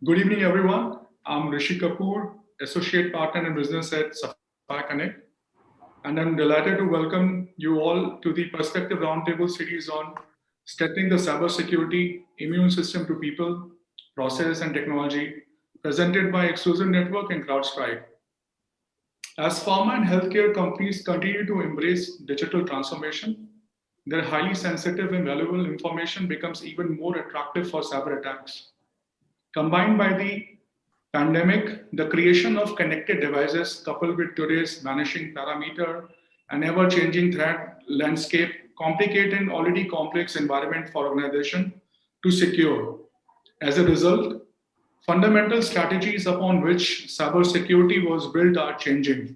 Good evening, everyone. I'm Rishi Kapoor, Associate Partner in Business at Sapphire Connect, and I'm delighted to welcome you all to the Perspective Roundtable series on Strengthening the Cybersecurity, Immune System to People, Process and Technology, presented by Exclusive Network and CrowdStrike. As pharma and healthcare companies continue to embrace digital transformation, their highly sensitive and valuable information becomes even more attractive for cyber attacks. Combined by the pandemic, the creation of connected devices coupled with today's vanishing parameter and ever-changing threat landscape complicate an already complex environment for organization to secure. As a result, fundamental strategies upon which cybersecurity was built are changing.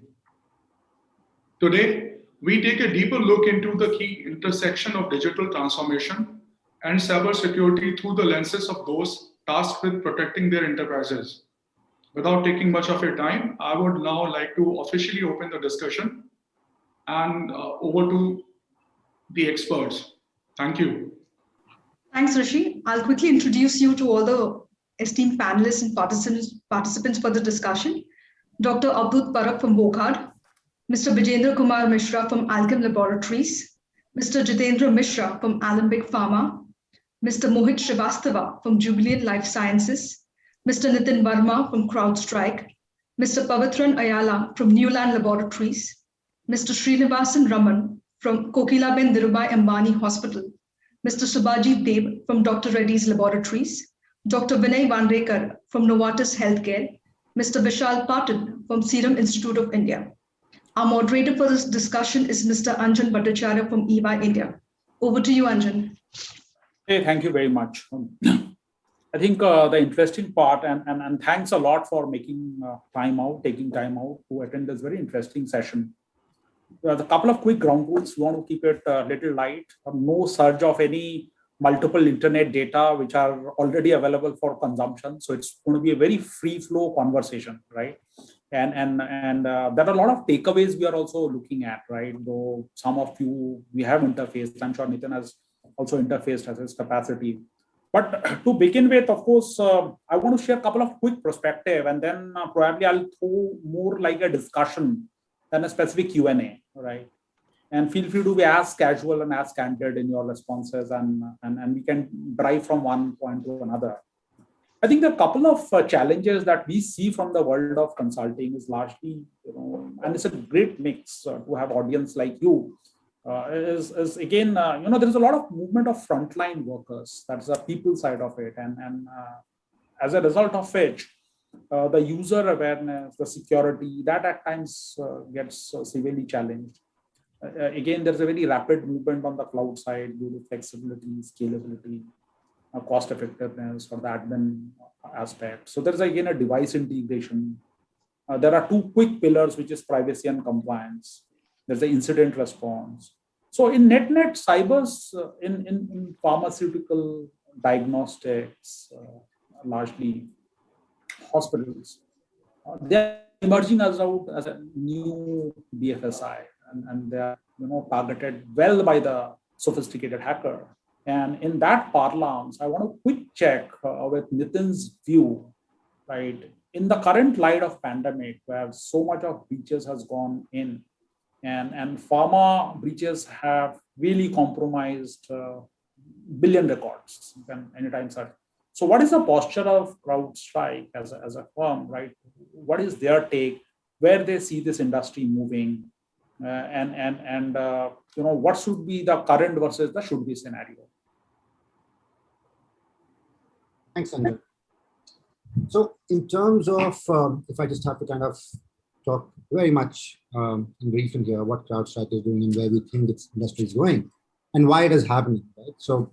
Today, we take a deeper look into the key intersection of digital transformation and cybersecurity through the lenses of those tasked with protecting their enterprises. Without taking much of your time, I would now like to officially open the discussion and over to the experts. Thank you. Thanks, Rishi. I'll quickly introduce you to all the esteemed panelists and participants for the discussion. Dr. Avadhut Parab from Wockhardt, Mr. Bijendra Kumar Mishra from Alkem Laboratories, Mr. Jitendra Mishra from Alembic Pharma, Mr. Mohit Srivastava from Jubiliant Life Sciences, Mr. Nitin Varma from CrowdStrike, Mr. Pavitran Ayala from Newland Laboratories, Mr. Srinivasan Raman from Kokilaben Dhirubhai Ambani Hospital, Mr. Subhajit Deb from Dr. Reddy's Laboratories, Dr. Vinay Vandrekar from Novartis Healthcare, Mr. Vishal Patil from Serum Institute of India. Our moderator for this discussion is Mr. Anjan Bhattacharya from Eva India. Over to you, Anjan. Hey, thank you very much. I think the interesting part, and thanks a lot for making taking time out to attend this very interesting session. A couple of quick ground rules. We want to keep it a little light. No surge of any multiple internet data which are already available for consumption. So it's going to be a very free flow conversation, right? And there are a lot of takeaways we are also looking at, right? Though some of you we have interfaced. I'm sure Nitin has also interfaced as his capacity. But to begin with, of course, I want to share a couple of quick perspective, and then probably I'll throw more like a discussion than a specific Q&A, right? And feel free to be as casual and as candid in your responses, and we can drive from one point to another. I think the couple of challenges that we see from the world of consulting is largely, and it's a great mix to have audience like you. Is again, there is a lot of movement of frontline workers. That's the people side of it, and as a result of which, the user awareness, the security, that at times gets severely challenged. Again, there's a very rapid movement on the cloud side due to flexibility, scalability, cost effectiveness, or the admin aspect. So there's again a device integration. There are two quick pillars, which is privacy and compliance. There's the incident response. So in net cybers, in pharmaceutical diagnostics, largely hospitals, they're emerging as a new BFSI, and they're targeted well by the sophisticated hacker. And in that parlance, I want to quick check with Nitin's view, right? In the current light of pandemic, where so much of breaches has gone in, and pharma breaches have really compromised billion records anytime such. So what is the posture of CrowdStrike as a firm, right? What is their take, where they see this industry moving, and what should be the current versus the should be scenario? Thanks, Anjan. So in terms of, if I just have to kind of talk very much in brief in here, what CrowdStrike is doing and where we think its industry is going and why it is happening, right? So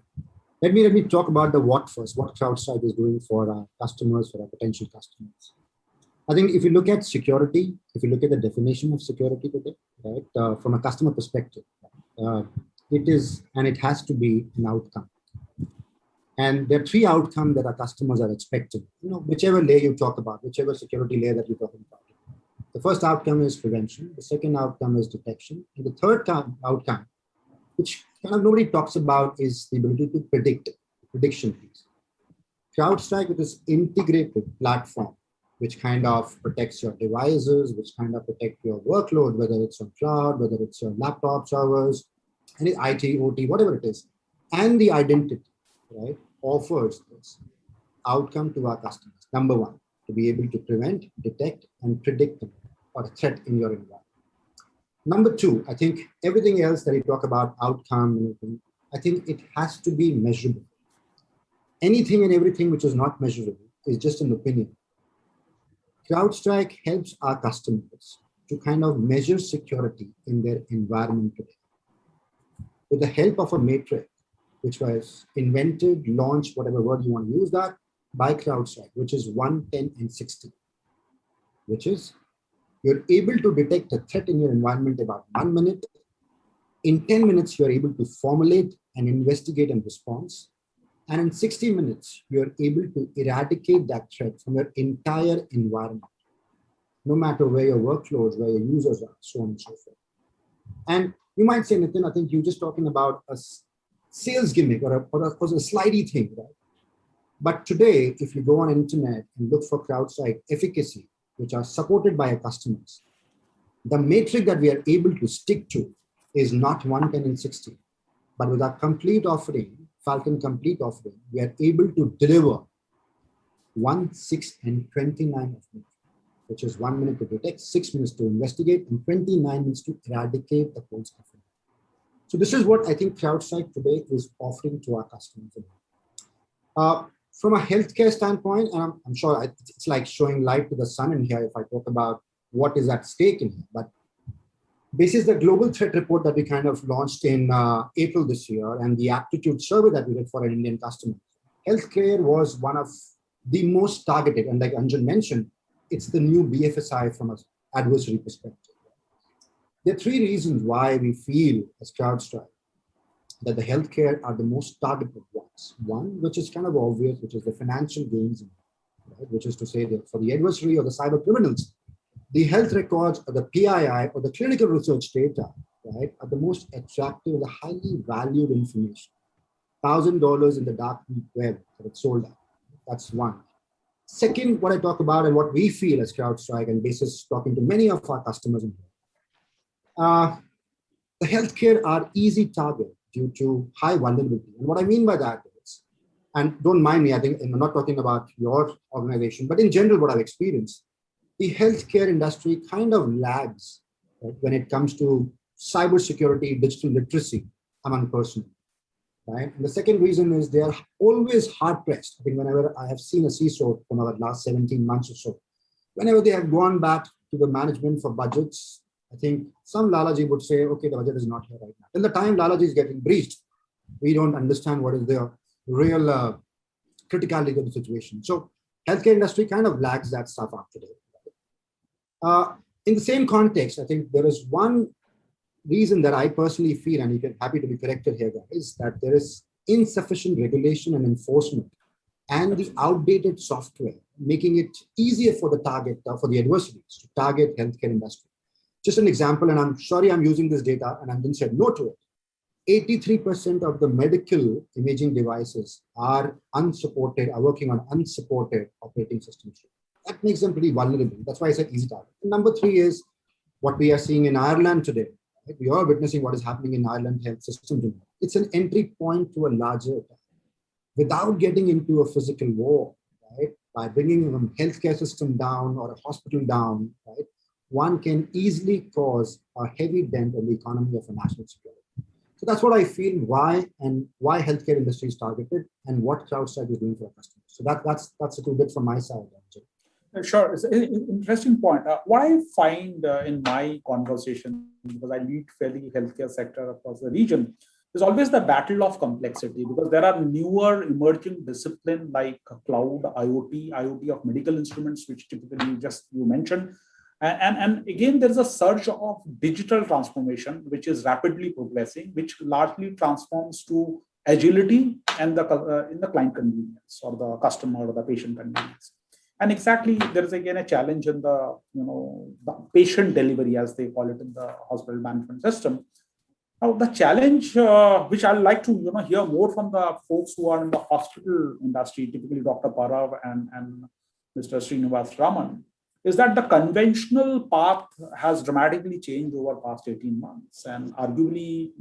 let me talk about the what first, what CrowdStrike is doing for our customers, for our potential customers. I think if you look at security, if you look at the definition of security today, right, from a customer perspective, it is, and it has to be an outcome. And there are three outcomes that our customers are expecting, whichever layer you talk about, whichever security layer that you're talking about. The first outcome is prevention. The second outcome is detection. And the third outcome, which kind of nobody talks about, is the ability to prediction piece. CrowdStrike with this integrated platform, which kind of protects your devices, which kind of protect your workload, whether it's on cloud, whether it's your laptop servers, any IT, OT, whatever it is, and the identity, right, offers this outcome to our customers. Number one, to be able to prevent, detect, and predict a threat in your environment. Number two, I think everything else that you talk about, outcome, I think it has to be measurable. Anything and everything which is not measurable is just an opinion. CrowdStrike helps our customers to kind of measure security in their environment today. With the help of a matrix, which was invented, launched, whatever word you want to use that, by CrowdStrike, which is 1, 10, and 60, which is you're able to detect a threat in your environment about 1 minute. In 10 minutes, you're able to formulate and investigate and response. And in 60 minutes, you're able to eradicate that threat from your entire environment, no matter where your workloads, where your users are, so on and so forth. And you might say, Nitin, I think you're just talking about a sales gimmick or a slidey thing, right? But today, if you go on internet and look for CrowdStrike efficacy, which are supported by our customers, the metric that we are able to stick to is not 1, 10, and 60, but with our complete offering, Falcon Complete offering, we are able to deliver 1, 6, and 29 of them, which is 1 minute to detect, 6 minutes to investigate, and 29 minutes to eradicate the whole stuff. So this is what I think CrowdStrike today is offering to our customers. From a healthcare standpoint, and I'm sure it's like showing light to the sun in here if I talk about what is at stake in here. But this is the global threat report that we kind of launched in April this year, and the aptitude survey that we did for an Indian customer. Healthcare was one of the most targeted, and like Anjan mentioned, it's the new BFSI from an adversary perspective. There are 3 reasons why we feel as CrowdStrike that the healthcare are the most targeted ones. One, which is kind of obvious, which is the financial gains, right? Which is to say that for the adversary or the cyber criminals, the health records or the PII or the clinical research data, right, are the most attractive and the highly valued information. $1,000 in the dark web that it's sold at. That's one. Second, what I talk about and what we feel as CrowdStrike and basis talking to many of our customers in here, the healthcare are easy target due to high vulnerability. And what I mean by that is, and don't mind me, I think I'm not talking about your organization, but in general, what I've experienced, the healthcare industry kind of lags, right, when it comes to cybersecurity, digital literacy among personnel, right? And the second reason is they are always hard pressed. I think whenever I have seen a CISO from our last 17 months or so, whenever they have gone back to the management for budgets, I think some Lalaji would say, okay, the budget is not here right now. Till the time Lalaji is getting breached, we don't understand what is the real criticality of the situation. So healthcare industry kind of lags that stuff up today. In the same context, I think there is one reason that I personally feel, and you can happy to be corrected here, guys, that there is insufficient regulation and enforcement and the outdated software, making it easier for the target, for the adversaries to target healthcare industry. Just an example, and I'm sorry I'm using this data, and Anjan said no to it. 83% of the medical imaging devices are unsupported, are working on unsupported operating systems. That makes them pretty vulnerable. That's why I said easy target. And number 3 is what we are seeing in Ireland today. Right? We are witnessing what is happening in Ireland health system today. It's an entry point to a larger attack without getting into a physical war, right? By bringing a healthcare system down or a hospital down, right? One can easily cause a heavy dent on the economy of a national security. So that's what I feel why healthcare industry is targeted and what CrowdStrike is doing for our customers. So that's a little bit from my side. Sure, it's an interesting point. What I find in my conversation, because I lead fairly healthcare sector across the region, is always the battle of complexity, because there are newer emerging disciplines like cloud, IoT of medical instruments, which typically you mentioned. And again, there is a surge of digital transformation, which is rapidly progressing, which largely transforms to agility and in the client convenience or the customer or the patient convenience. And exactly, there is again a challenge in the patient delivery, as they call it in the hospital management system. Now, the challenge, which I'd like to hear more from the folks who are in the hospital industry, typically Dr. Parab and Mr. Srinivasan Raman, is that the conventional path has dramatically changed over past 18 months, and arguably,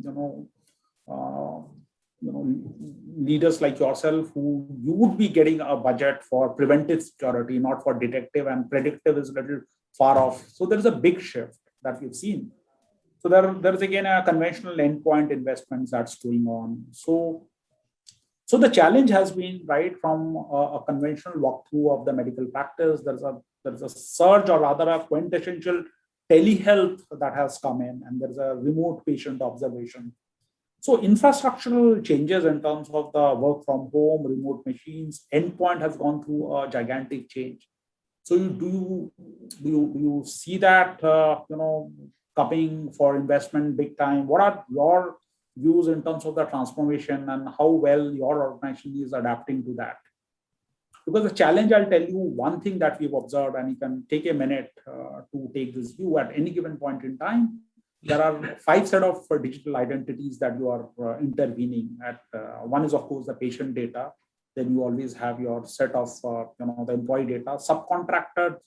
leaders like yourself, who you would be getting a budget for preventive security, not for detective, and predictive is a little far off. So there is a big shift that we've seen. So there is again a conventional endpoint investments that's going on. So the challenge has been, right, from a conventional walkthrough of the medical practice. There's a surge, or rather a quintessential telehealth that has come in, and there's a remote patient observation. So infrastructural changes in terms of the work from home, remote machines, endpoint has gone through a gigantic change. So do you see that coming for investment big time? What are your views in terms of the transformation, and how well your organization is adapting to that? Because the challenge, I'll tell you one thing that we've observed, and you can take a minute to take this view. At any given point in time, there are 5 sets of digital identities that you are intervening at. One is, of course, the patient data. Then you always have your set of the employee data. Subcontractor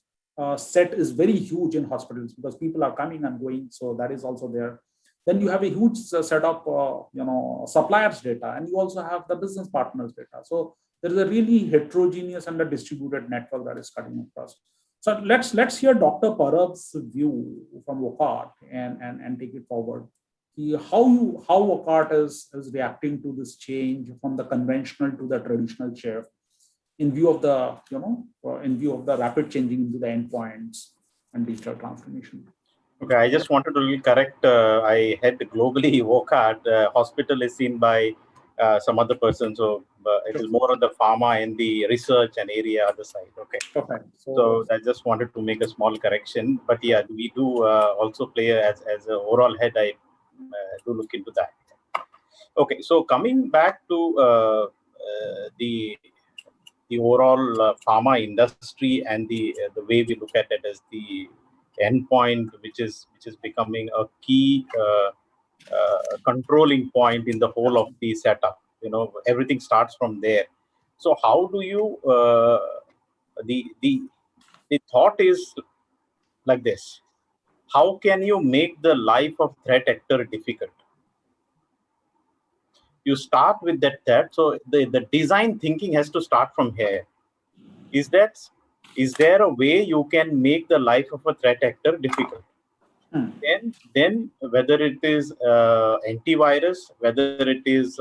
set is very huge in hospitals because people are coming and going, so that is also there. Then you have a huge set of suppliers data, and you also have the business partners data. So there is a really heterogeneous and a distributed network that is cutting across. So let's hear Dr. Parab's view from Wockhardt and take it forward. How Wockhardt is reacting to this change from the conventional to the traditional shift in view of the rapid changing into the endpoints and digital transformation. Okay, I just wanted to really correct. I had globally Wockhardt. Hospital is seen by some other person, so it is more on the pharma and the research and area other side. Okay. Okay. So I just wanted to make a small correction, but yeah, we do also play as an overall head. I do look into that. Okay, so coming back to the overall pharma industry and the way we look at it as the endpoint, which is becoming a key controlling point in the whole of the setup. Everything starts from there. So how do you the thought is like this: how can you make the life of threat actor difficult? You start with that threat. So the design thinking has to start from here. Is there a way you can make the life of a threat actor difficult? Then whether it is antivirus, whether it is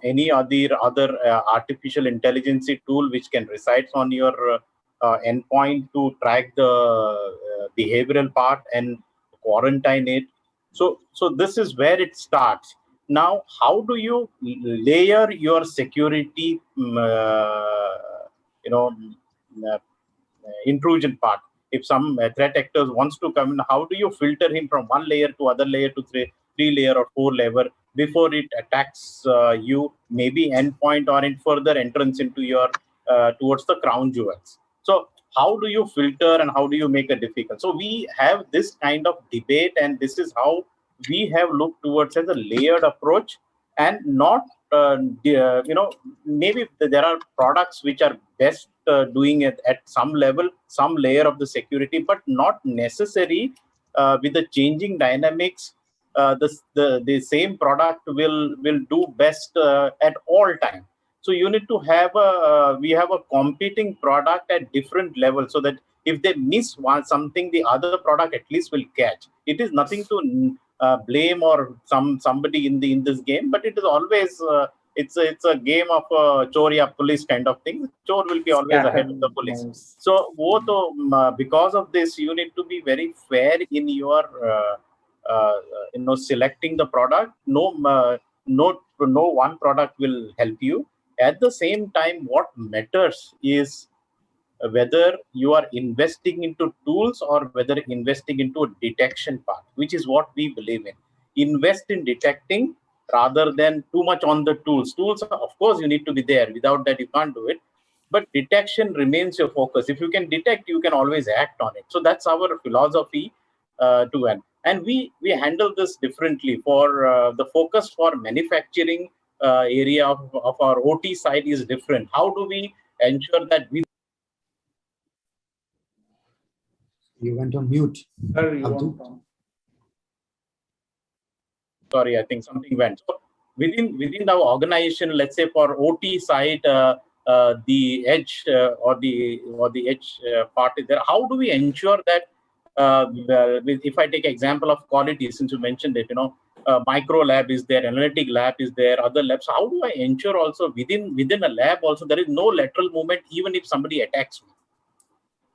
any other artificial intelligence tool which can reside on your endpoint to track the behavioral part and quarantine it. So this is where it starts. Now, how do you layer your security, intrusion part? If some threat actors wants to come in, how do you filter him from one layer to other layer to three layer or 4 layer before it attacks you, maybe endpoint or in further entrance into your towards the crown jewels? So how do you filter and how do you make it difficult? So we have this kind of debate, and this is how we have looked towards as a layered approach, and not maybe there are products which are best doing it at some level, some layer of the security, but not necessary with the changing dynamics. The same product will do best at all time. So you need to have we have a competing product at different levels, so that if they miss something, the other product at least will catch. It is nothing to blame or somebody in this game, but it is always it's a game of choria police kind of thing. Chore will be always ahead of the police. So both because of this, you need to be very fair in your selecting the product. No one product will help you. At the same time, what matters is whether you are investing into tools or whether investing into a detection part, which is what we believe in. Invest in detecting rather than too much on the tools. Tools, of course, you need to be there. Without that, you can't do it. But detection remains your focus. If you can detect, you can always act on it. So that's our philosophy to end. And we handle this differently. For the focus for manufacturing area of our OT side is different. How do we ensure that we... You went on mute. Sorry, Sorry, I think something went. So within our organization, let's say for OT side, the edge or the edge part is there. How do we ensure that? If I take example of quality, since you mentioned it, micro lab is there, analytic lab is there, other labs. How do I ensure also within a lab also there is no lateral movement even if somebody attacks me?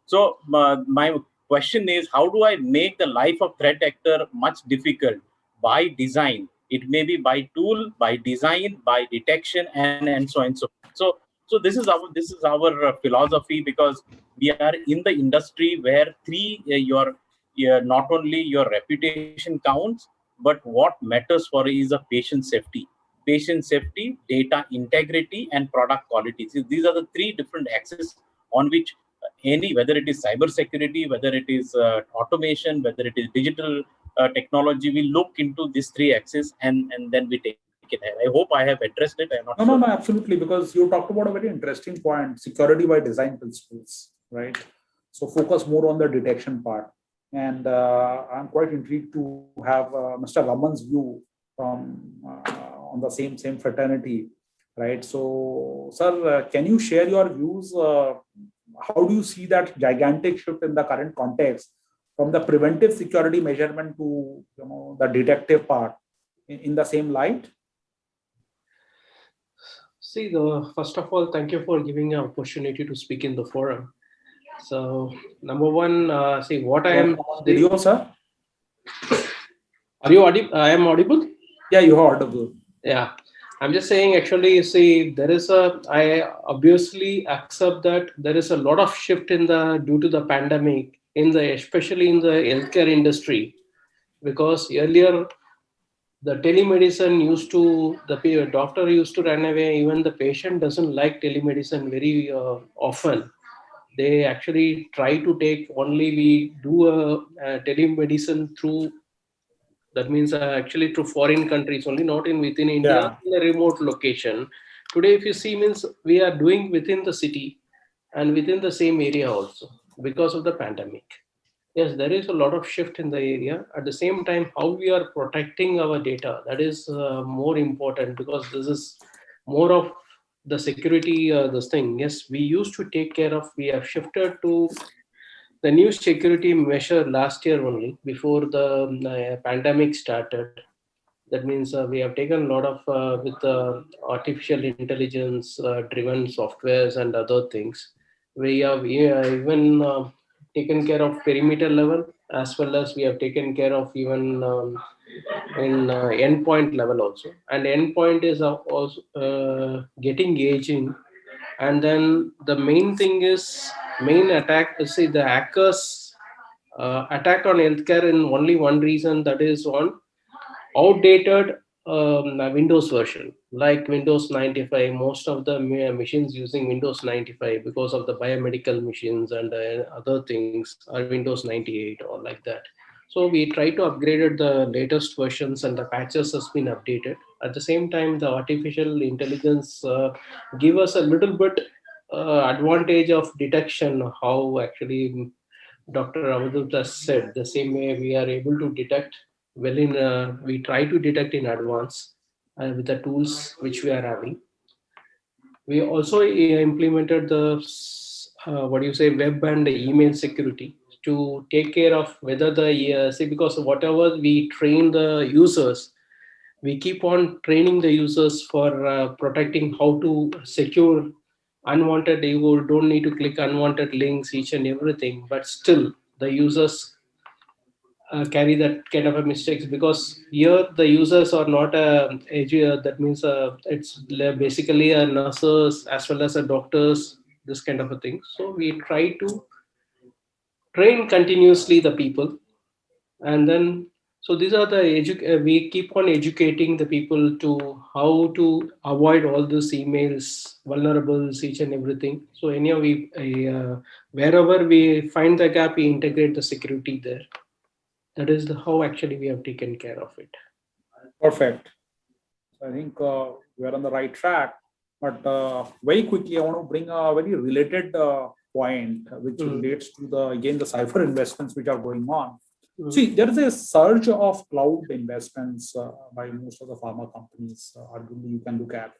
So my question is, how do I make the life of threat actor much difficult by design? It may be by tool, by design, by detection, and so on and so forth. So this is our philosophy, because we are in the industry where your not only your reputation counts, but what matters for is a patient safety, data integrity, and product quality. So these are the three different axes on which whether it is cyber security, whether it is automation, whether it is digital technology, we look into these three axes and then we take it ahead. I hope I have addressed it. I'm not sure. No, absolutely, because you talked about a very interesting point: security by design principles, right? So focus more on the detection part, and I'm quite intrigued to have Mr. Raman's view from on the same fraternity, right? So, sir, can you share your views? How do you see that gigantic shift in the current context from the preventive security measurement to the detective part in the same light? See, first of all, thank you for giving an opportunity to speak in the forum. So, number one, see what I am. Did you, sir? Are you audible? I am audible? Yeah, you are audible. Yeah. I'm just saying, actually, see, I obviously accept that there is a lot of shift due to the pandemic, especially in the healthcare industry, because earlier the telemedicine the doctor used to run away. Even the patient doesn't like telemedicine very often. They actually try to we do a telemedicine through, that means actually through foreign countries only, not within India, in a remote location. Today, if you see, means we are doing within the city and within the same area also because of the pandemic. Yes, there is a lot of shift in the area. At the same time, how we are protecting our data, that is more important, because this is more of the security, this thing. Yes, we used to we have shifted to the new security measure last year only, before the pandemic started. That means we have taken a lot of with artificial intelligence driven softwares and other things. We have even taken care of perimeter level, as well as we have taken care of even in endpoint level also. And endpoint is also getting aging. And then the main thing is main attack. See, the hackers attack on healthcare in only one reason, that is on outdated Windows version, like Windows 95. Most of the machines using Windows 95 because of the biomedical machines and other things are Windows 98 or like that. So we try to upgrade it, the latest versions, and the patches has been updated. At the same time, the artificial intelligence give us a little bit advantage of detection, how actually Dr. Avadhut has said. The same way we are able to detect we try to detect in advance with the tools which we are having. We also implemented the web and email security to take care of whether because whatever we train the users, we keep on training the users for protecting how to secure unwanted. You don't need to click unwanted links, each and everything, but still the users carry that kind of a mistakes, because here the users are not that means it's basically a nurses as well as a doctors, this kind of a thing. So we try to train continuously the people, and then so these are we keep on educating the people to how to avoid all these emails, vulnerables, each and everything. So anyhow, wherever we find the gap, we integrate the security there. That is how actually we have taken care of it. Perfect. So I think we're on the right track. But very quickly, I want to bring a very related point, which relates to the cyber investments which are going on. See, there is a surge of cloud investments by most of the pharma companies. Arguably, you can look at,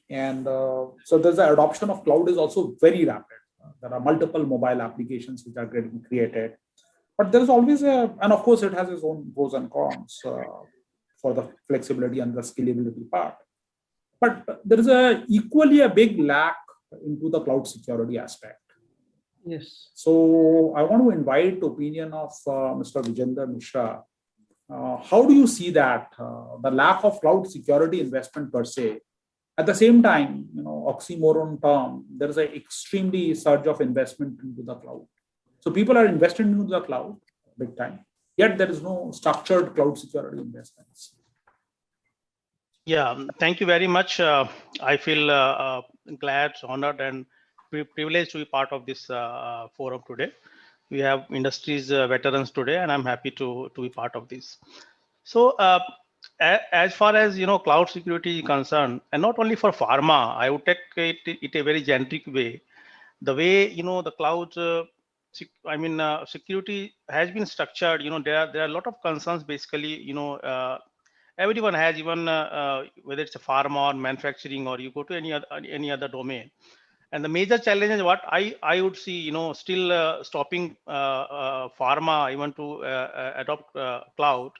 and so there's the adoption of cloud is also very rapid. There are multiple mobile applications which are getting created, but there is always and of course, it has its own pros and cons for the flexibility and the scalability part. But there is equally a big lack into the cloud security aspect. Yes. So I want to invite the opinion of Mr. Bijendra Mishra. How do you see that the lack of cloud security investment per se? At the same time, oxymoron term, there is an extremely surge of investment into the cloud. So people are investing into the cloud big time. Yet there is no structured cloud security investments. Yeah, thank you very much. I feel glad, honored, and privileged to be part of this forum today. We have industry's veterans today, and I'm happy to be part of this. So, as far as cloud security is concerned, and not only for pharma, I would take it a very generic way. The way the cloud, security has been structured. There are a lot of concerns. Basically, everyone has, even whether it's a pharma or manufacturing, or you go to any other domain. And the major challenge is what I would see, still stopping pharma even to adopt cloud.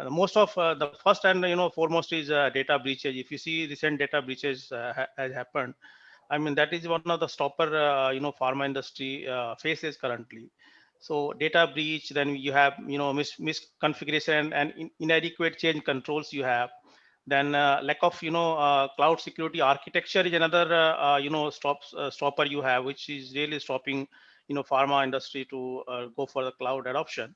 Most of the first and foremost is data breaches. If you see recent data breaches has happened, that is one of the stopper pharma industry faces currently. So data breach, then you have misconfiguration and inadequate change controls you have. Then lack of cloud security architecture is another stopper you have, which is really stopping pharma industry to go for the cloud adoption.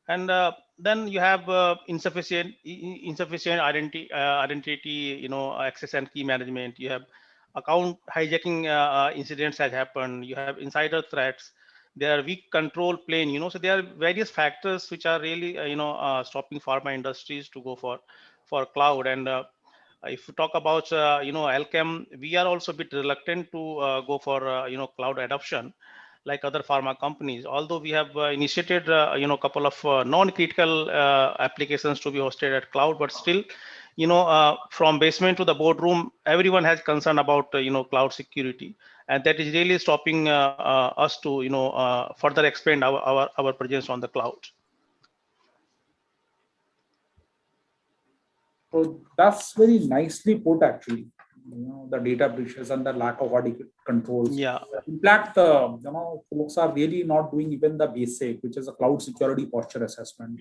And then you have insufficient identity access and key management. You have account hijacking incidents has happened. You have insider threats. There are weak control plane. So there are various factors which are really stopping pharma industries to go for cloud. And if you talk about Alkem, we are also a bit reluctant to go for cloud adoption like other pharma companies, although we have initiated a couple of non-critical applications to be hosted at cloud. But still, from basement to the boardroom, everyone has concern about cloud security, and that is really stopping us to further expand our presence on the cloud. So that's very nicely put, actually. The data breaches and the lack of adequate controls. Yeah. In fact, folks are really not doing even the basic, which is a cloud security posture assessment.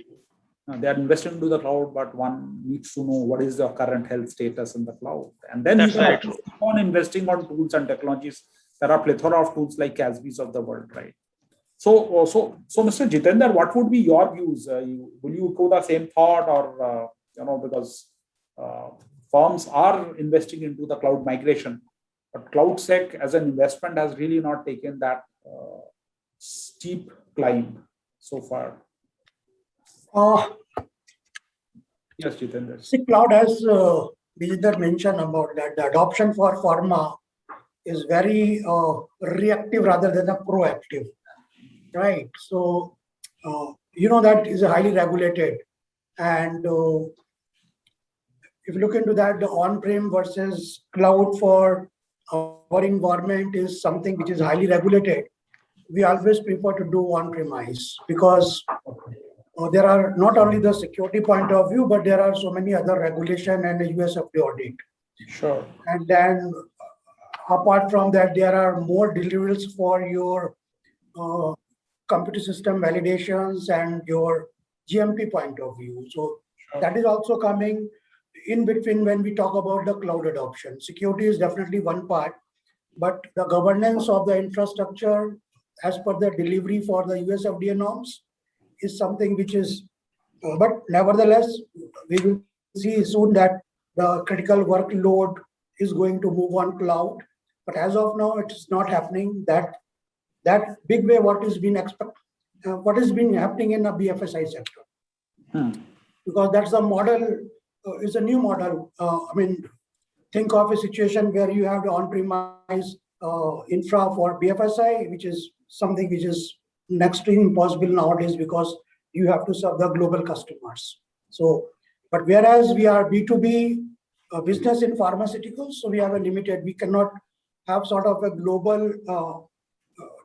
They are investing into the cloud, but one needs to know what is the current health status in the cloud, and then you can keep on investing on tools and technologies. There are plethora of tools like CASBs of the world, right? So Mr. Jitendra, what would be your views? Will you echo the same thought, or because firms are investing into the cloud migration, but CloudSec as an investment has really not taken that steep climb so far. Yes, Jitendra. See, cloud, as Bijendra mentioned about that, the adoption for pharma is very reactive rather than a proactive, right? So, that is highly regulated. And if you look into that, the on-prem versus cloud for our environment is something which is highly regulated. We always prefer to do on-premise because there are not only the security point of view, but there are so many other regulation and the US FDA audit. Sure. And then apart from that, there are more deliverables for your computer system validations and your GMP point of view. So that is also coming in between when we talk about the cloud adoption. Security is definitely one part, but the governance of the infrastructure as per the delivery for the US FDA norms is something which is, but nevertheless, we will see soon that the critical workload is going to move on cloud. But as of now, it is not happening. That big way what is being happening in the BFSI sector. Because that's the model, is a new model. Think of a situation where you have the on-premise infra for BFSI, which is something which is next to impossible nowadays because you have to serve the global customers. So, but whereas we are B2B business in pharmaceuticals, so we have a limited, we cannot have sort of a global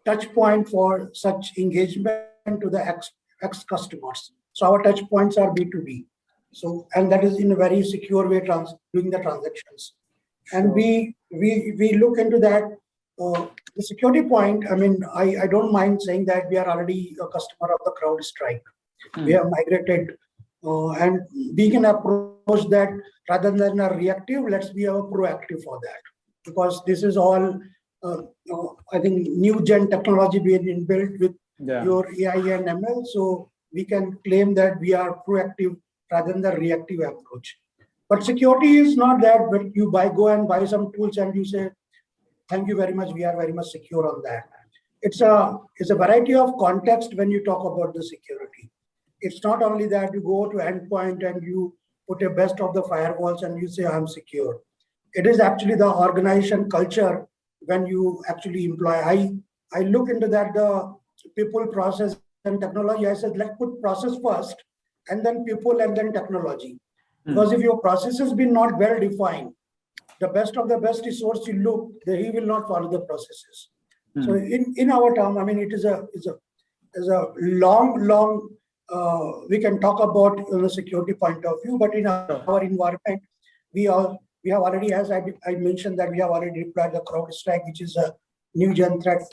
touch point for such engagement to the ex customers. So our touch points are B2B. So, and that is in a very secure way doing the transactions. Sure. And we look into that. The security point, I don't mind saying that we are already a customer of the CrowdStrike. We have migrated and we can approach that rather than a reactive, let's be a proactive for that. Because this is all, I think, new gen technology being built with your AI and ML. So we can claim that we are proactive rather than the reactive approach. But security is not that, but you go and buy some tools and you say, thank you very much, we are very much secure on that. It's a variety of context when you talk about the security. It's not only that you go to endpoint and you put a best of the firewalls and you say, I'm secure. It is actually the organization culture when you actually employ. I look into that, the people, process, and technology. I said, let's put process first, and then people, and then technology. Because if your process has been not well defined, the best of the best resource you look, he will not follow the processes. So in our term, it is a long. We can talk about a security point of view, but in our environment, we have already, as I mentioned, that we have already deployed the CrowdStrike, which is a new gen threat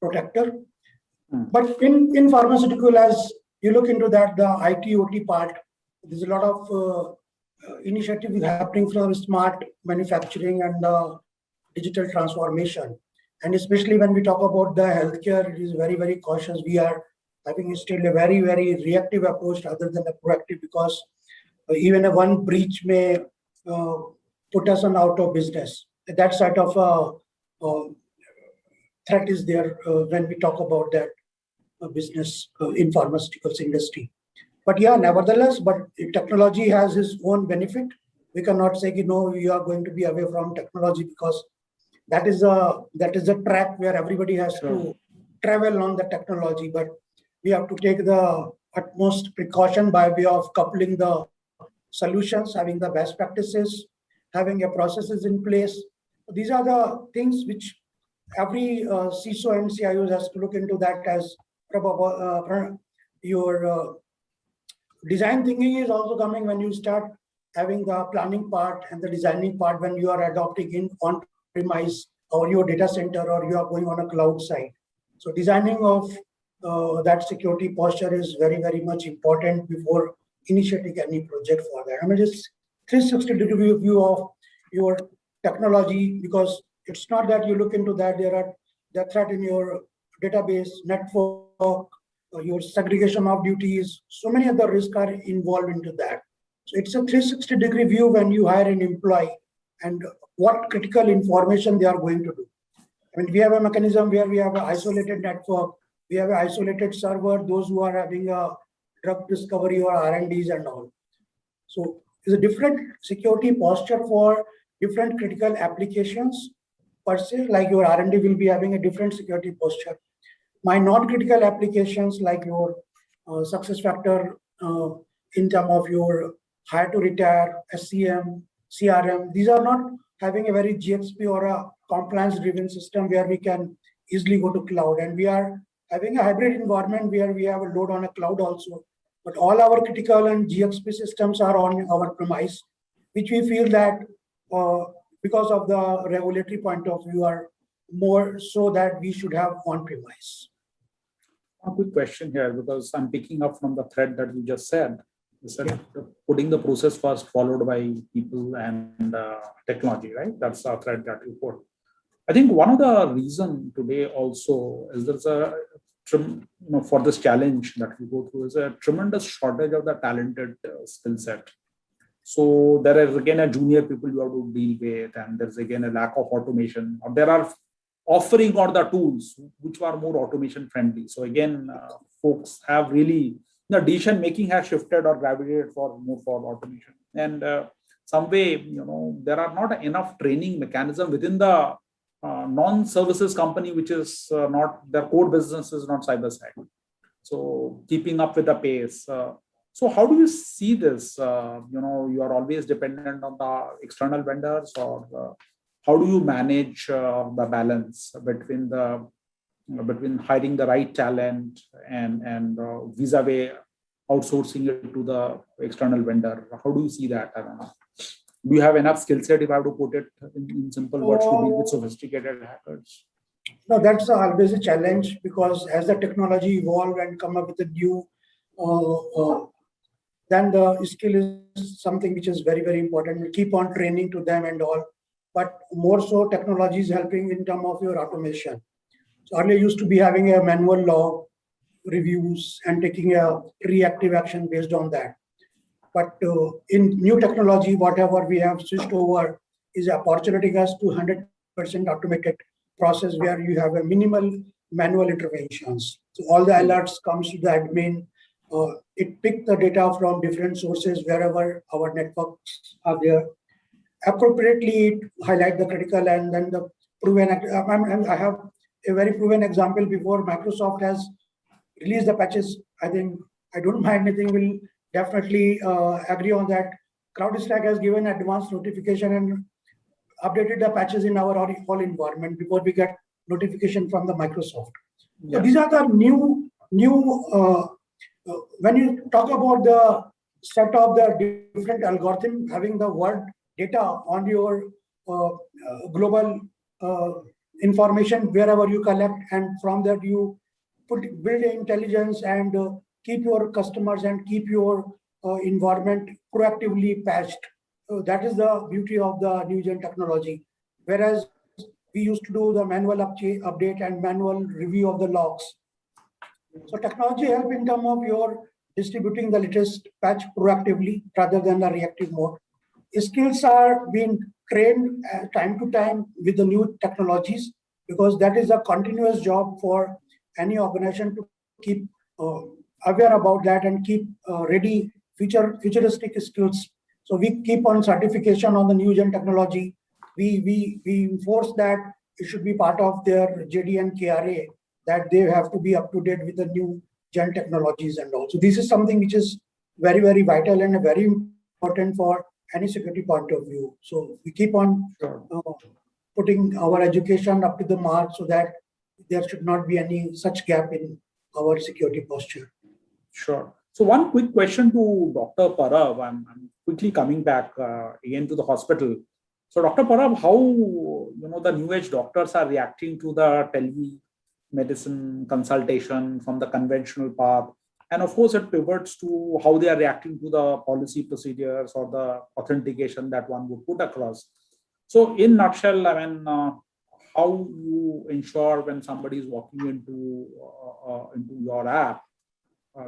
protector. But in pharmaceutical, as you look into that, the IT/OT part, there's a lot of initiative happening from smart manufacturing and digital transformation. And especially when we talk about the healthcare, it is very, very cautious. We are having still a very, very reactive approach rather than a proactive, because even a one breach may put us on out of business. That sort of threat is there when we talk about that business in pharmaceuticals industry. But yeah, nevertheless, but technology has its own benefit. We cannot say, we are going to be away from technology, because that is a track where everybody has to travel on the technology. But we have to take the utmost precaution by way of coupling the solutions, having the best practices, having a processes in place. These are the things which every CISO and CIO has to look into that as your design thinking is also coming when you start having the planning part and the designing part when you are adopting in on-premise or your data center or you are going on a cloud side. So designing of that security posture is very, very much important before initiating any project for that. Just 360-degree view of your technology, because it's not that you look into that, there are the threat in your database, network, your segregation of duties, so many other risks are involved into that. So it's a 360-degree view when you hire an employee and what critical information they are going to do. We have a mechanism where we have an isolated network, we have an isolated server, those who are having a drug discovery or R&Ds and all. So it's a different security posture for different critical applications per se, like your R&D will be having a different security posture. My non-critical applications like your success factor in terms of your hire to retire, SCM, CRM, these are not having a very GXP or a compliance-driven system where we can easily go to cloud. And we are having a hybrid environment where we have a load on a cloud also. But all our critical and GXP systems are on our premise, which we feel that because of the regulatory point of view are more so that we should have on-premise. A quick question here, because I'm picking up from the thread that you just said. You said putting the process first, followed by people and technology, right? That's our thread that you put. I think one of the reason today also is there's a for this challenge that we go through is a tremendous shortage of the talented skill set. So there is again a junior people you have to deal with, and there's again a lack of automation. Or there are offering or the tools which are more automation friendly. So again, folks have really the decision making has shifted or gravitated for more for automation. And some way, there are not enough training mechanism within the non-services company, which is not their core business is not cybersec. So keeping up with the pace. So how do you see this? You are always dependent on the external vendors, or how do you manage the balance between hiring the right talent and vis-a-vis outsourcing it to the external vendor? How do you see that? I don't know. Do you have enough skill set, if I have to put it in simple words, to deal with sophisticated hackers? No, that's always a challenge, because as the technology evolve and come up with a new, then the skill is something which is very, very important. We keep on training to them and all, but more so technology is helping in terms of your automation. So earlier used to be having a manual log reviews and taking a reactive action based on that. But in new technology, whatever we have switched over is opportunity us to 100% automated process where you have a minimal manual interventions. So all the alerts comes to the admin. It picks the data from different sources wherever our networks are there. Appropriately highlight the critical and then the proven. I have a very proven example before Microsoft has released the patches. I think I don't mind anything. Will definitely agree on that. CrowdStrike has given advanced notification and updated the patches in our whole environment before we get notification from the Microsoft. Yeah. So these are the new. When you talk about the set of the different algorithm having the word data on your global information wherever you collect, and from that you build intelligence and keep your customers and keep your environment proactively patched. So that is the beauty of the new gen technology. Whereas we used to do the manual update and manual review of the logs. So technology help in terms of your distributing the latest patch proactively rather than the reactive mode. Skills are being trained time to time with the new technologies, because that is a continuous job for any organization to keep aware about that and keep ready futuristic skills. So we keep on certification on the new gen technology. We enforce that it should be part of their JD and KRA, that they have to be up to date with the new gen technologies and all. So this is something which is very, very vital and very important for any security point of view. So we keep on putting our education up to the mark so that there should not be any such gap in our security posture. Sure. So one quick question to Dr. Parab. I'm quickly coming back again to the hospital. So Dr. Parab, how the new age doctors are reacting to the telemedicine consultation from the conventional path, and of course it pivots to how they are reacting to the policy procedures or the authentication that one would put across. So in nutshell, I mean, how you ensure when somebody is walking into your app,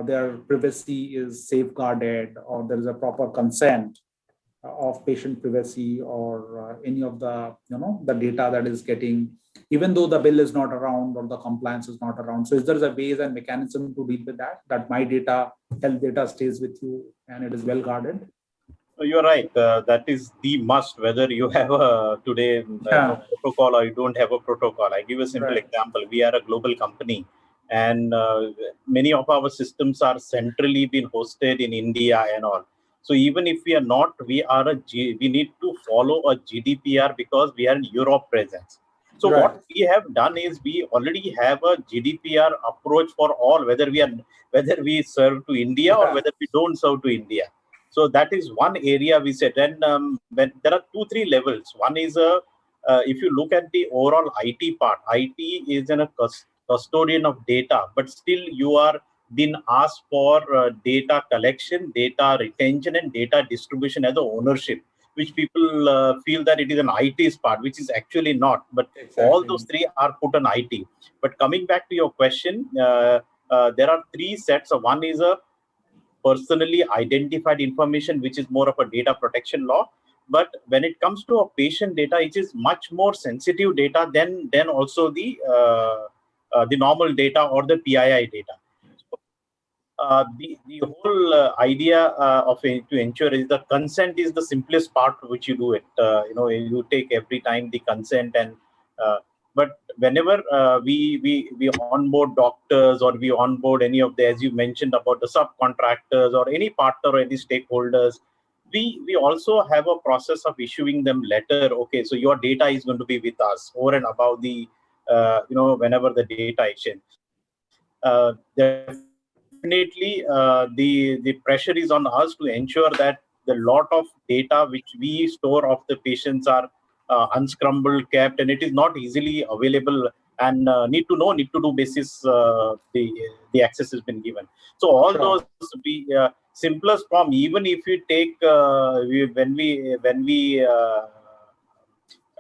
their privacy is safeguarded, or there is a proper consent of patient privacy, or any of the the data that is getting, even though the bill is not around or the compliance is not around. So is there a ways and mechanism to deal with that my data, health data stays with you and it is well guarded? You're right. That is the must, whether you have a today protocol or you don't have a protocol. I give a simple example. We are a global company, and many of our systems are centrally been hosted in India and all. So even if we are not, we need to follow a GDPR because we are in Europe presence. So what we have done is we already have a GDPR approach for all, whether we serve to India or whether we don't serve to India. So that is one area we said. And when there are 2-3 levels. One is if you look at the overall IT part, IT is a custodian of data, but still you are being asked for data collection, data retention, and data distribution as a ownership, which people feel that it is an IT's part, which is actually not. But all those three are put on IT. But coming back to your question, there are 3 sets. So one is a personally identified information, which is more of a data protection law. But when it comes to a patient data, it is much more sensitive data than also the normal data or the PII data. the whole idea of it to ensure is the consent is the simplest part which you do it. You take every time the consent and but whenever we onboard doctors or we onboard any of the, as you mentioned about the subcontractors or any partner or any stakeholders, we also have a process of issuing them letter. Okay, so your data is going to be with us over and above the whenever the data exchange. Definitely, the pressure is on us to ensure that the lot of data which we store of the patients are unscrambled, kept, and it is not easily available. And need to do basis the access has been given. So all those simplest form. Even if you take when we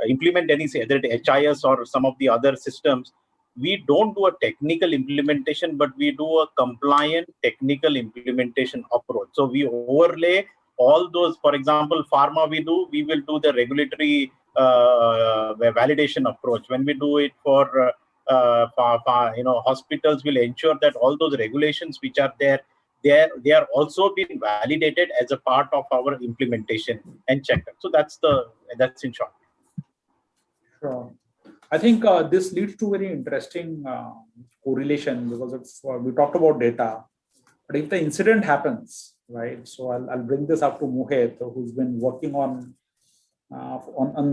implement any, say, either HIS or some of the other systems, we don't do a technical implementation, but we do a compliant technical implementation approach. So we overlay all those. For example, pharma we will do the regulatory validation approach. When we do it for hospitals, will ensure that all those regulations which are there, they are also being validated as a part of our implementation and checked. So that's in short. Sure. I think this leads to very interesting correlation, because it's we talked about data, but if the incident happens, right? So I'll bring this up to Mohit, who's been working on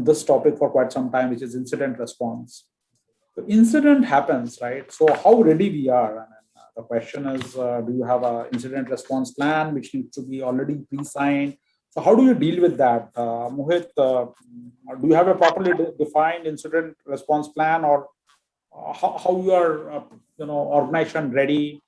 this topic for quite some time, which is incident response. The incident happens, right? So how ready we are? And the question is, do you have an incident response plan which needs to be already pre-signed? So how do you deal with that? Mohit, do you have a properly defined incident response plan, or how you are, organization ready?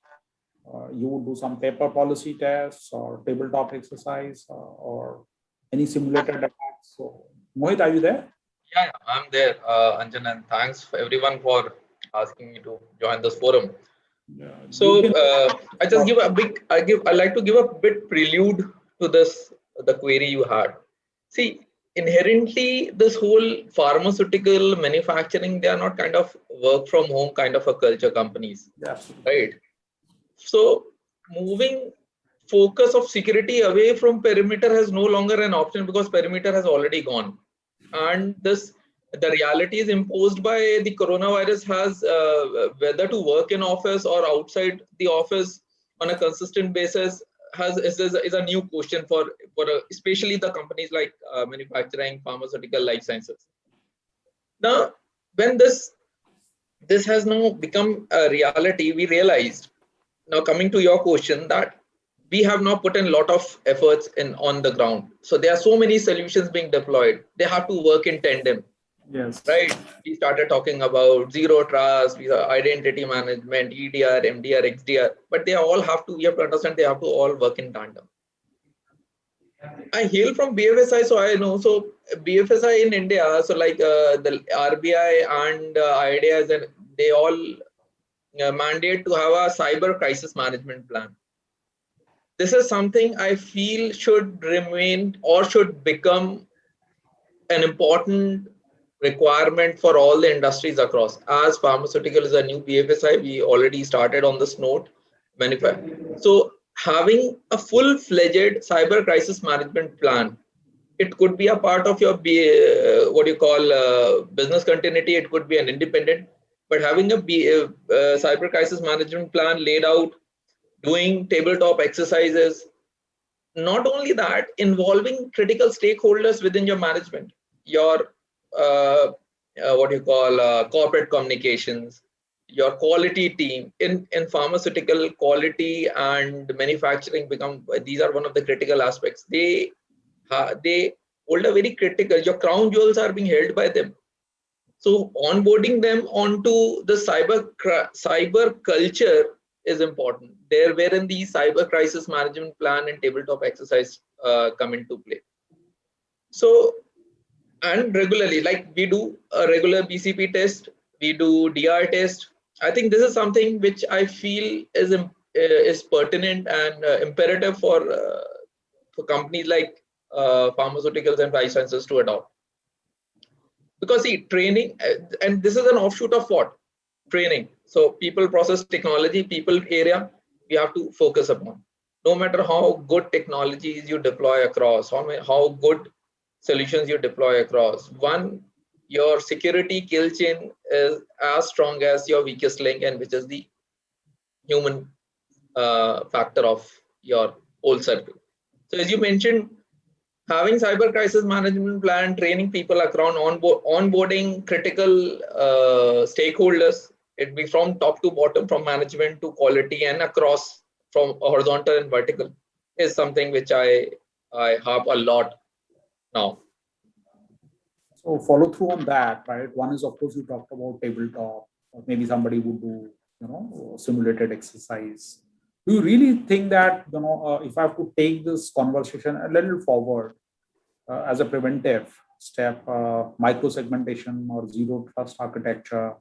You would do some paper policy tests or tabletop exercise or any simulated attacks. So Mohit, are you there? Yeah, I'm there, Anjan, and thanks for everyone for asking me to join this forum. Yeah, so I like to give a bit prelude to the query you had. See, inherently, this whole pharmaceutical manufacturing, they are not kind of work from home kind of a culture companies, right? So moving focus of security away from perimeter has no longer an option, because perimeter has already gone. And the reality is imposed by the coronavirus has whether to work in office or outside the office on a consistent basis is a new question for especially the companies like manufacturing, pharmaceutical, life sciences. Now, when this has now become a reality, we realized, now coming to your question, that we have now put in a lot of efforts on the ground. So there are so many solutions being deployed. They have to work in tandem. Yes. Right. We started talking about zero trust, identity management, EDR, MDR, XDR, but we have to understand they have to all work in tandem. I hail from BFSI, so I know. So BFSI in India, so like the RBI and IDEAs, and they all mandate to have a cyber crisis management plan. This is something I feel should remain or should become an important requirement for all the industries across. As pharmaceutical is a new BFSI, we already started on this note. So having a full-fledged cyber crisis management plan, it could be a part of your business continuity. It could be an independent, but having a cyber crisis management plan laid out, doing tabletop exercises, not only that, involving critical stakeholders within your management, your corporate communications, your quality team. In pharmaceutical, quality and manufacturing these are one of the critical aspects. They hold a very critical, your crown jewels are being held by them. So onboarding them onto the cyber culture is important. There wherein the cyber crisis management plan and tabletop exercise come into play. So, and regularly, like we do a regular BCP test, we do DR test. I think this is something which I feel is pertinent and imperative for companies like pharmaceuticals and life sciences to adopt. Because see, training, and this is an offshoot of what? Training. So people process technology, people area. we have to focus upon. No matter how good technologies you deploy across, how good solutions you deploy across, your security kill chain is as strong as your weakest link, and which is the human factor of your whole circle. So as you mentioned, having cyber crisis management plan, training people around onboarding critical stakeholders, it be from top to bottom, from management to quality and across from horizontal and vertical, is something which I harp a lot now. So follow through on that, right? One is, of course, you talked about tabletop, or maybe somebody would do, simulated exercise. Do you really think that, if I have to take this conversation a little forward as a preventive step, micro-segmentation or zero trust architecture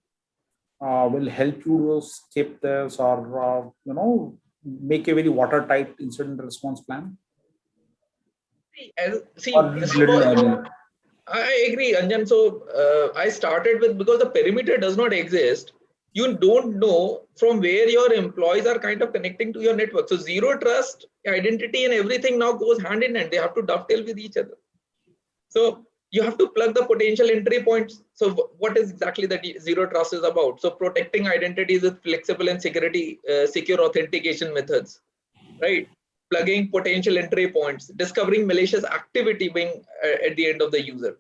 will help you to skip this or, make a very watertight incident response plan? I agree, Anjan. So I started with, because the perimeter does not exist, you don't know from where your employees are kind of connecting to your network. So zero trust, identity and everything now goes hand in hand. They have to dovetail with each other. So you have to plug the potential entry points. So what is exactly that zero trust is about? So protecting identities with flexible and secure authentication methods, right? Plugging potential entry points, discovering malicious activity being at the end of the user.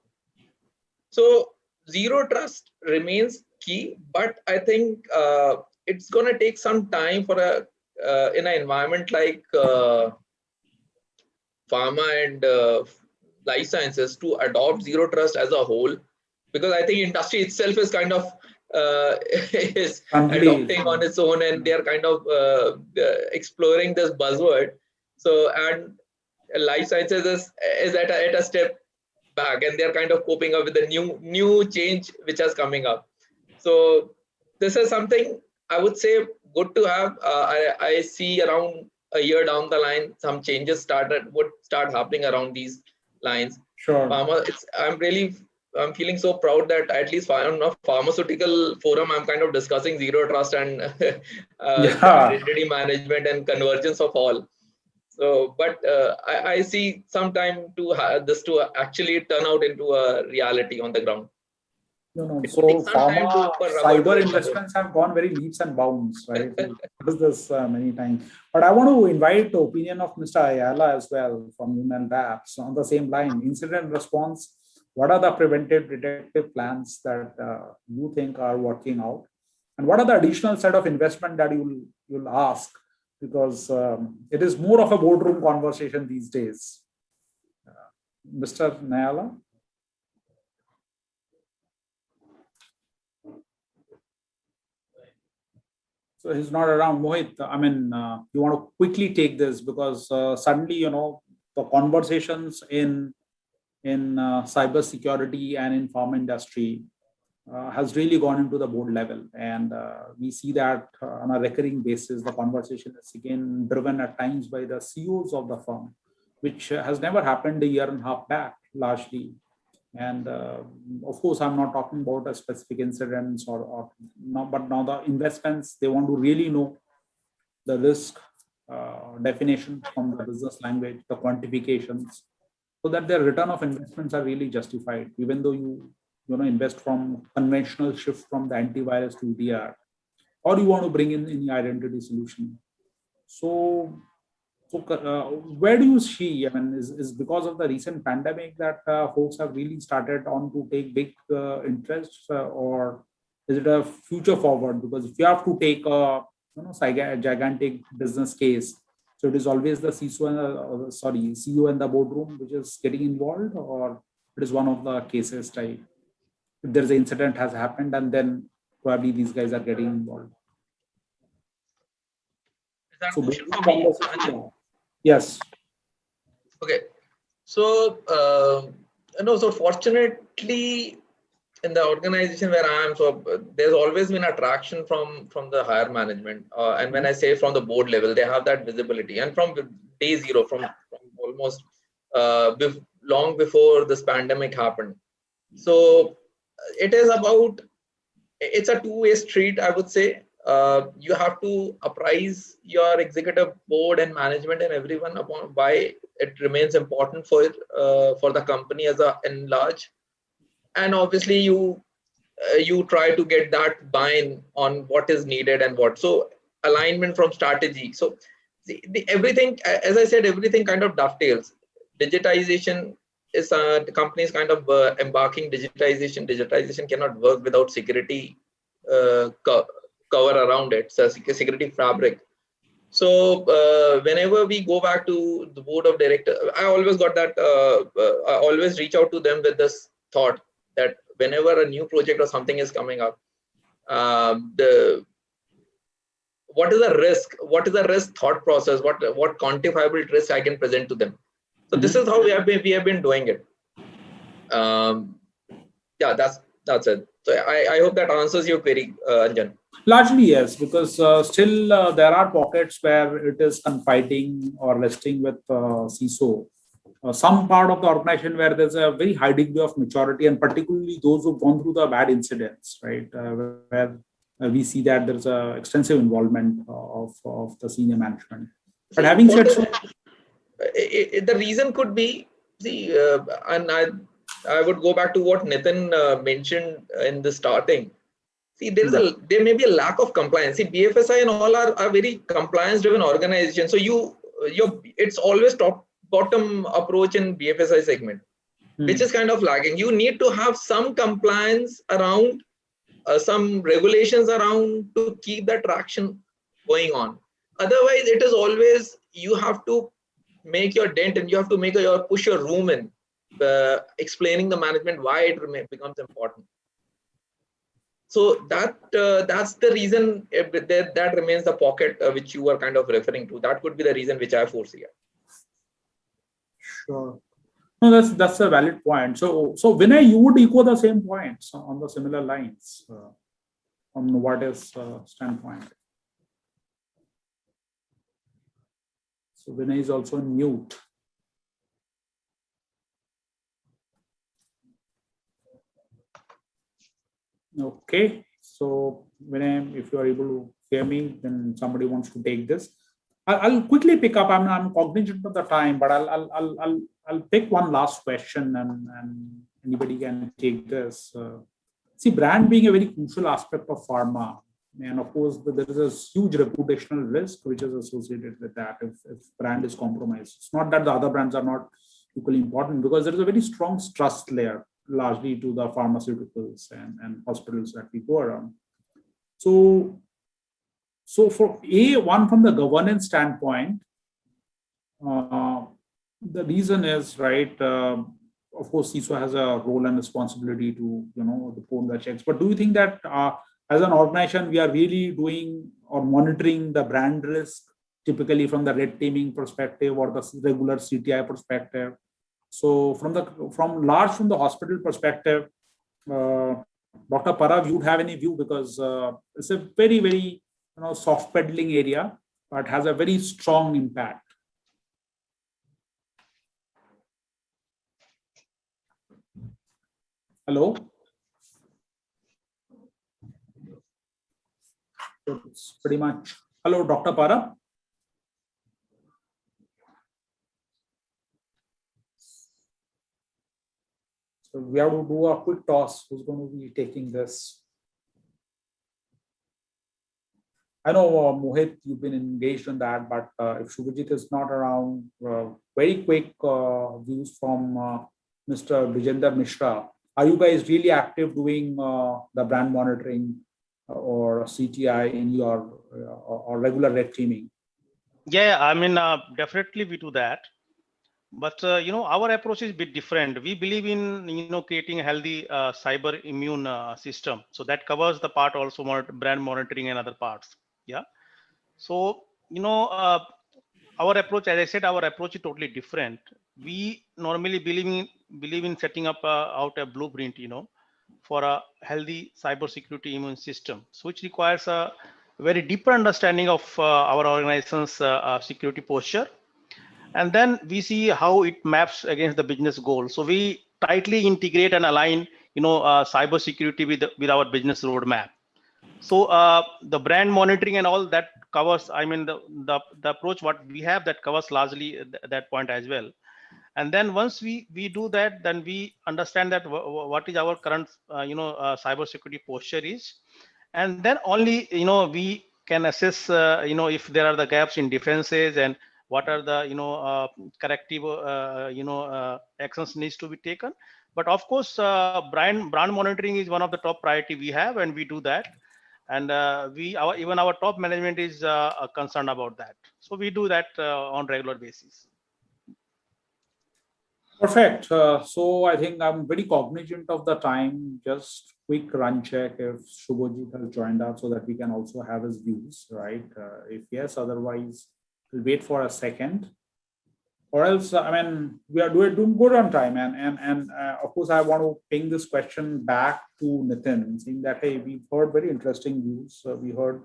So zero trust remains key, but I think it's going to take some time for in an environment like pharma and life sciences to adopt zero trust as a whole, because I think industry itself is kind of is adopting on its own, and they are kind of exploring this buzzword. So, and life sciences is at a step back, and they're kind of coping up with the new change which is coming up. So this is something I would say good to have. I see around a year down the line, some changes would start happening around these lines. Sure. I'm feeling so proud that at least on a pharmaceutical forum, I'm kind of discussing zero trust and identity management and convergence of all. So, but I see some time to have this to actually turn out into a reality on the ground. No. So pharma cyber investments have gone very leaps and bounds, right? What is this many times? But I want to invite the opinion of Mr. Ayala as well from Human Labs on the same line. Incident response. What are the preventive detective plans that you think are working out, and what are the additional set of investment that you'll ask? Because it is more of a boardroom conversation these days. Mr. Nayala? So he's not around. Mohit, I mean, you want to quickly take this because suddenly, the conversations in cybersecurity and in pharma industry has really gone into the board level, and we see that on a recurring basis. The conversation is again driven at times by the CEOs of the firm, which has never happened a year and a half back, largely. And of course, I'm not talking about a specific incidents or no, but now the investments, they want to really know the risk definition from the business language, the quantifications, so that their return of investments are really justified, even though you invest from conventional shift from the antivirus to EDR, or you want to bring in any identity solution. So where do you see, I mean, is because of the recent pandemic that folks have really started on to take big interest, or is it a future forward? Because if you have to take a gigantic business case, so it is always the CEO and the boardroom which is getting involved, or it is one of the cases type. If there's an incident has happened, and then probably these guys are getting involved. Is that a question for me? Yes. Okay. So, so fortunately, in the organization where I am, so there's always been attraction from the higher management. And when I say from the board level, they have that visibility. And from day zero, from almost long before this pandemic happened. So it's a two-way street, I would say. you have to apprise your executive board and management and everyone upon why it remains important for the company as in large. And obviously you try to get that buy-in on what is needed and what. So alignment from strategy. So everything, as I said, everything kind of dovetails. Digitization is the company is kind of embarking digitization. Digitization cannot work without security cover around it. So security fabric. So whenever we go back to the board of directors, I always got that. I always reach out to them with this thought that whenever a new project or something is coming up, what is the risk? What is the risk thought process? What quantifiable risk I can present to them? So this is how we have been doing it. Yeah, that's it. So I hope that answers your query, Anjan. Largely yes, because still there are pockets where it is confiding or resting with CISO. Some part of the organization where there's a very high degree of maturity, and particularly those who've gone through the bad incidents, right? Where we see that there's a extensive involvement of the senior management. But having said so, the reason could be, and I would go back to what Nitin mentioned in the starting. See, there may be a lack of compliance. See, BFSI and all are very compliance-driven organizations. So it's always top-bottom approach in BFSI segment, which is kind of lagging. You need to have some compliance around, some regulations around to keep the traction going on. Otherwise, it is always you have to make your dent and you have to push your room in explaining the management why it becomes important. So that's the reason that remains the pocket which you were kind of referring to. That could be the reason which I foresee. Sure. No, that's a valid point. So Vinay, you would echo the same points on the similar lines on what is standpoint. So Vinay is also on mute. Okay, so Vinay, if you are able to hear me, then somebody wants to take this. I'll quickly pick up. I'm cognizant of the time, but I'll pick one last question, and anybody can take this. See, brand being a very crucial aspect of pharma, and of course there is a huge reputational risk which is associated with that if brand is compromised. It's not that the other brands are not equally important, because there is a very strong trust layer largely to the pharmaceuticals and hospitals that we go around. So for one from the governance standpoint, the reason is, right, of course, CISO has a role and responsibility to, report the checks. But do you think that as an organization, we are really doing or monitoring the brand risk, typically from the red teaming perspective or the regular CTI perspective? So from the hospital perspective, Dr. Parab, you'd have any view, because it's a very, very soft pedaling area, but has a very strong impact. Hello? It's pretty much. Hello, Dr. Parab. So we have to do a quick toss. Who's going to be taking this? I know, Mohit, you've been engaged in that, but if Shubhajit is not around, very quick views from Mr. Bijendra Mishra. Are you guys really active doing the brand monitoring or CTI in your or regular red teaming? Yeah, I mean, definitely we do that. But, our approach is a bit different. We believe in, creating a healthy cyber immune system. So that covers the part also brand monitoring and other parts. Yeah. So, our approach, as I said, our approach is totally different. We normally believe in setting up out a blueprint, for a healthy cybersecurity immune system, so which requires a very deeper understanding of our organization's security posture. And then we see how it maps against the business goal. So we tightly integrate and align, cybersecurity with our business roadmap. So the brand monitoring and all that covers, I mean, the approach what we have that covers largely that point as well. And then once we do that, then we understand that what is our current cybersecurity posture is, and then only we can assess if there are the gaps in defenses and what are the corrective actions needs to be taken. But of course, brand monitoring is one of the top priority we have, and we do that. And even our top management is concerned about that. So we do that on regular basis. Perfect. So I think I'm very cognizant of the time. Just quick run check if Shubhajit has joined us so that we can also have his views, right? If yes, otherwise we'll wait for a second. Or else, I mean, we are doing good on time. And of course, I want to ping this question back to Nitin, saying that, hey, we've heard very interesting views. We heard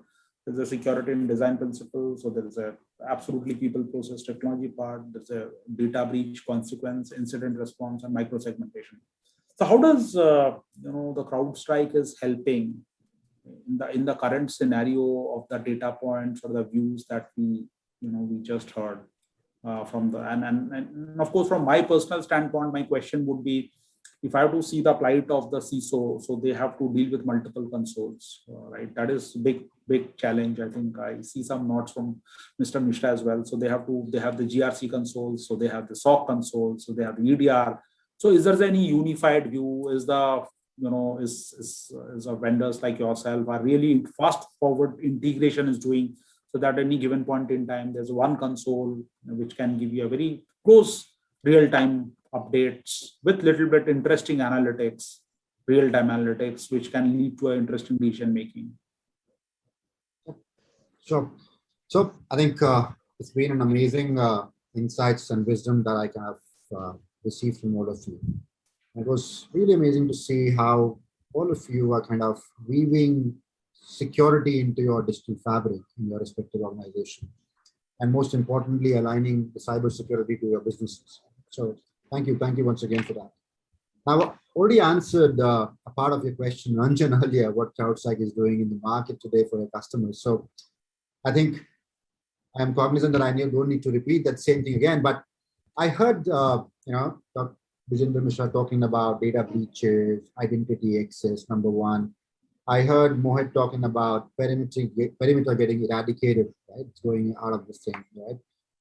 there's a security and design principle. So there is a absolutely people process technology part. There's a data breach consequence, incident response, and micro-segmentation. So how does, the CrowdStrike is helping in the current scenario of the data points or the views that we just heard? From the and of course, from my personal standpoint, my question would be, if I have to see the plight of the CISO, so they have to deal with multiple consoles, right? That is big challenge. I think I see some notes from Mr. Mishra as well. So they have the GRC consoles, so they have the SOC consoles, so they have the EDR. So is there any unified view? Is the is vendors like yourself are really fast forward integration is doing, so that at any given point in time, there's one console which can give you a very close real-time updates with little bit interesting analytics, real-time analytics, which can lead to an interesting decision making. Sure. So I think it's been an amazing insights and wisdom that I kind of received from all of you. It was really amazing to see how all of you are kind of weaving security into your digital fabric in your respective organization, and most importantly, aligning the cybersecurity to your businesses. So thank you once again for that. Now, I already answered a part of your question, Anjan, earlier, what CrowdStrike is doing in the market today for your customers. So I think I'm cognizant that I don't need to repeat that same thing again, but I heard, Dr. Bijendra Mishra talking about data breaches, identity access, number one. I heard Mohit talking about perimeter getting eradicated, right? It's going out of this thing, right?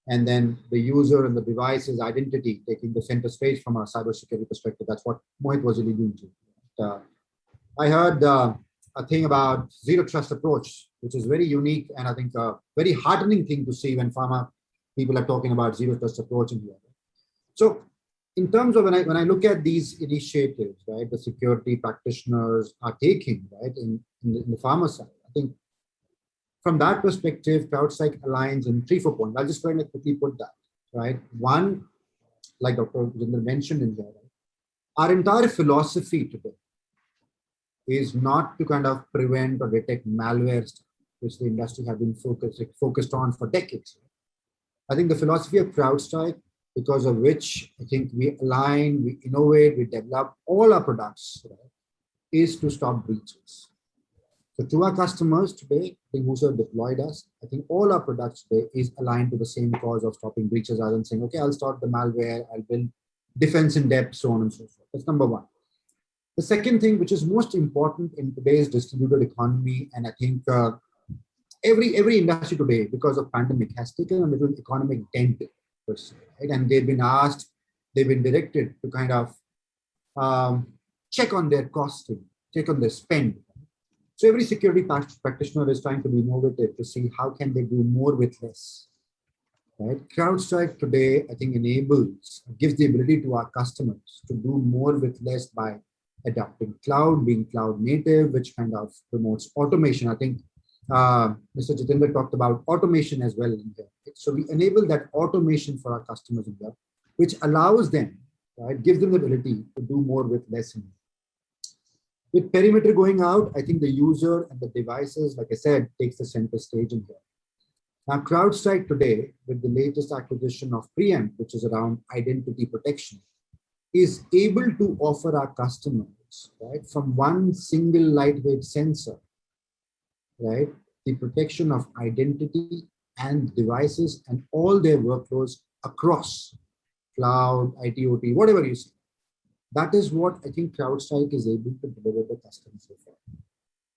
And then the user and the device's identity taking the center stage from a cybersecurity perspective. That's what Mohit was alluding to. I heard a thing about zero trust approach, which is very unique and I think a very heartening thing to see when pharma people are talking about zero trust approach in here. So in terms of when I look at these initiatives, right, the security practitioners are taking, right, in the pharma side, I think from that perspective, CrowdStrike aligns in 3-4 points. I'll just try to quickly put that, right? One, like Dr. Jitendra mentioned in there, right, our entire philosophy today is not to kind of prevent or detect malware stuff, which the industry have been focused on for decades. I think the philosophy of CrowdStrike, because of which I think we align, we innovate, we develop all our products, right, is to stop breaches. So to our customers today, I think who have deployed us, I think all our products today is aligned to the same cause of stopping breaches rather than saying, okay, I'll stop the malware, I'll build defense in depth, so on and so forth. That's number one. The second thing, which is most important in today's distributed economy, and I think every industry today, because of pandemic, has taken a little economic dent, per se, right? And they've been asked, they've been directed to kind of check on their costing, check on their spend. So every security practitioner is trying to be innovative to see how can they do more with less. Right? CrowdStrike today, I think, gives the ability to our customers to do more with less by adopting cloud, being cloud native, which kind of promotes automation. I think Mr. Jitendra talked about automation as well in there. So we enable that automation for our customers in there, which allows them, right, gives them the ability to do more with less. With perimeter going out, I think the user and the devices, like I said, takes the center stage in here. Now, CrowdStrike today, with the latest acquisition of Preempt, which is around identity protection, is able to offer our customers, right, from one single lightweight sensor, right? The protection of identity and devices and all their workloads across cloud, IT, OT, whatever you say. That is what I think CrowdStrike is able to deliver to customers so far.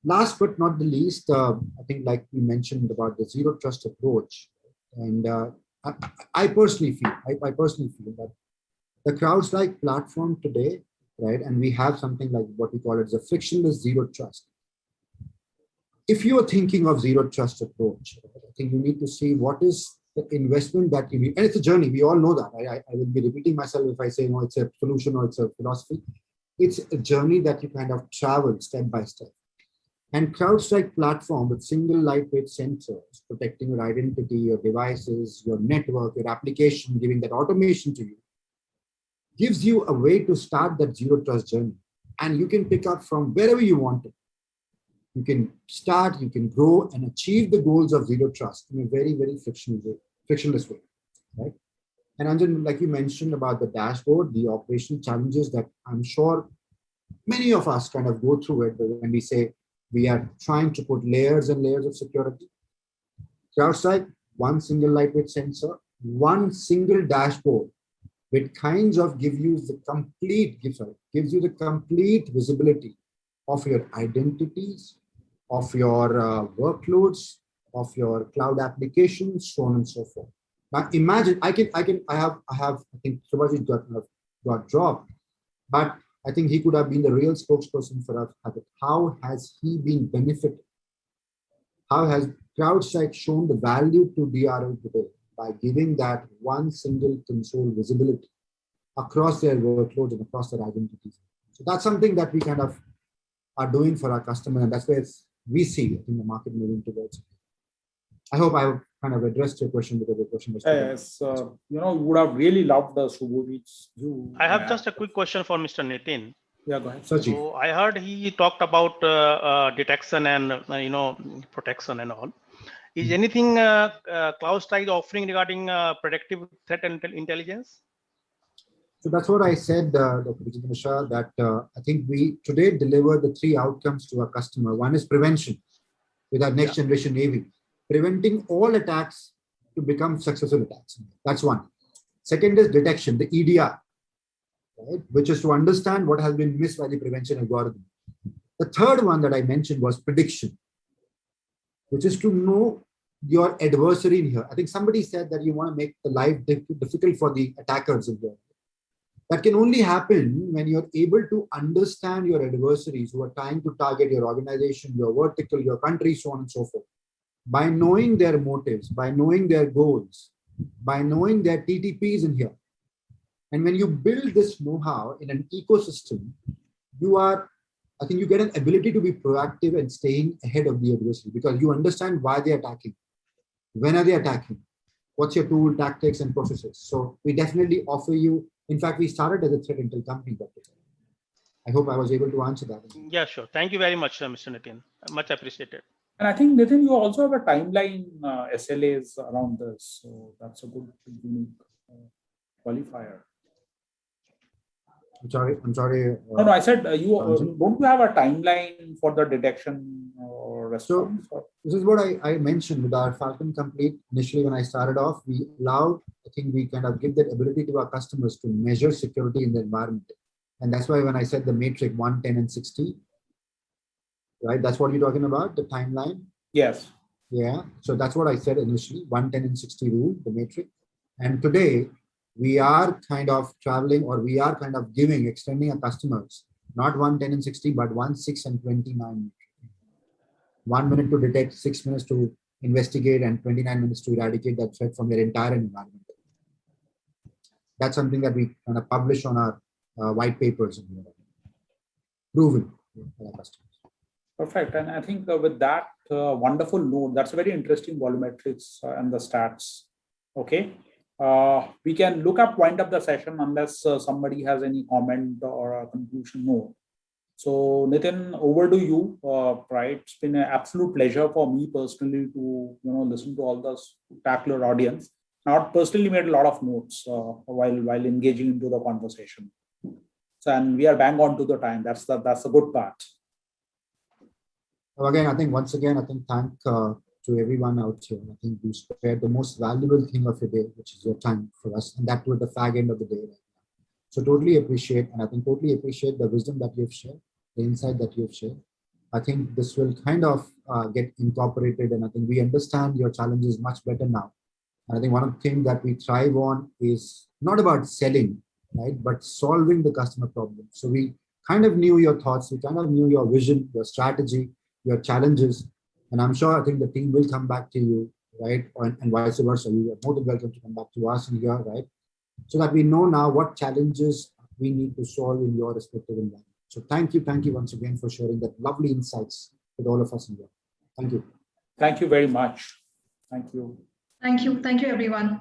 Last but not the least, I think like we mentioned about the zero trust approach, and I personally feel that the CrowdStrike platform today, right, and we have something like what we call it as a frictionless zero trust. If you are thinking of zero trust approach, I think you need to see what is the investment that you need. And it's a journey. We all know that. I will be repeating myself if I say, no, it's a solution or it's a philosophy. It's a journey that you kind of travel step by step. And CrowdStrike platform with single lightweight sensors, protecting your identity, your devices, your network, your application, giving that automation to you, gives you a way to start that zero trust journey. And you can pick up from wherever you want it. You can start, you can grow and achieve the goals of zero trust in a very, very frictionless way, right? And Anjan, like you mentioned about the dashboard, the operational challenges that I'm sure many of us kind of go through it when we say we are trying to put layers and layers of security. CrowdStrike, one single lightweight sensor, one single dashboard, which kinds of gives you the complete visibility of your identities, of your workloads, of your cloud applications, so on and so forth. Now imagine, I think Subhajit got dropped, but I think he could have been the real spokesperson for us. How has he been benefited? How has CrowdStrike shown the value to DRL today by giving that one single console visibility across their workloads and across their identities? So that's something that we kind of are doing for our customer, and that's where we see in the market moving towards. I hope I kind of addressed your question because the question was. Yes, you would have really loved the Subhajit's view. I have just a quick question for Mr. Nitin. Yeah, go ahead. So I heard he talked about detection and protection and all. Is anything CrowdStrike offering regarding predictive threat intelligence? So that's what I said, Dr. Mishra, that I think we today deliver the three outcomes to our customer. One is prevention with our next generation AV, preventing all attacks to become successful attacks. That's one. Second is detection, the EDR, right, which is to understand what has been missed by the prevention algorithm. The third one that I mentioned was prediction, which is to know your adversary in here. I think somebody said that you want to make the life difficult for the attackers in here. That can only happen when you're able to understand your adversaries who are trying to target your organization, your vertical, your country, so on and so forth. By knowing their motives, by knowing their goals, by knowing their TTPs in here. And when you build this know-how in an ecosystem, I think you get an ability to be proactive and staying ahead of the adversary because you understand why they're attacking. When are they attacking? What's your tool, tactics, and processes? So we definitely offer you. In fact, we started as a threat intel company. I hope I was able to answer that. Yeah, sure. Thank you very much, Mr. Nitin. Much appreciated. And I think, Nitin, you also have a timeline SLAs around this. So that's a good, unique qualifier. I'm sorry. No, I said don't you have a timeline for the detection or response? So this is what I mentioned with our Falcon Complete. Initially, when I started off, we allowed, I think we kind of give that ability to our customers to measure security in the environment. And that's why when I said the matrix 1, 10, and 60, right? That's what you're talking about, the timeline? Yes. Yeah. So that's what I said initially, 1, 10, and 60 rule, the matrix. And today, we are kind of traveling, or we are kind of extending our customers, not 1, 10, and 60, but 1, 6, and 29. 1 minute to detect, 6 minutes to investigate, and 29 minutes to eradicate that threat from their entire environment. That's something that we kind of publish on our white papers. Proven for our customers. Perfect. And I think with that wonderful note, that's a very interesting volumetrics and the stats. Okay. We can wind up the session unless somebody has any comment or a conclusion note. So Nitin, over to you. Right, it's been an absolute pleasure for me personally to listen to all the spectacular audience. Not personally made a lot of notes while engaging into the conversation. So, and we are bang on to the time. That's the good part. So again, I think once again, I think thank to everyone out here. I think you spared the most valuable thing of your day, which is your time for us, and that to the fag end of the day right now. So totally appreciate, and I think totally appreciate the wisdom that you've shared, the insight that you've shared. I think this will kind of get incorporated, and I think we understand your challenges much better now. And I think one of the things that we thrive on is not about selling, right, but solving the customer problem. So we kind of knew your thoughts, we kind of knew your vision, your strategy, your challenges, and I'm sure I think the team will come back to you, right, and vice versa. You are more than welcome to come back to us and here, right, so that we know now what challenges we need to solve in your respective environment. So thank you once again for sharing that lovely insights with all of us in here. Thank you. Thank you very much. Thank you. Thank you, everyone.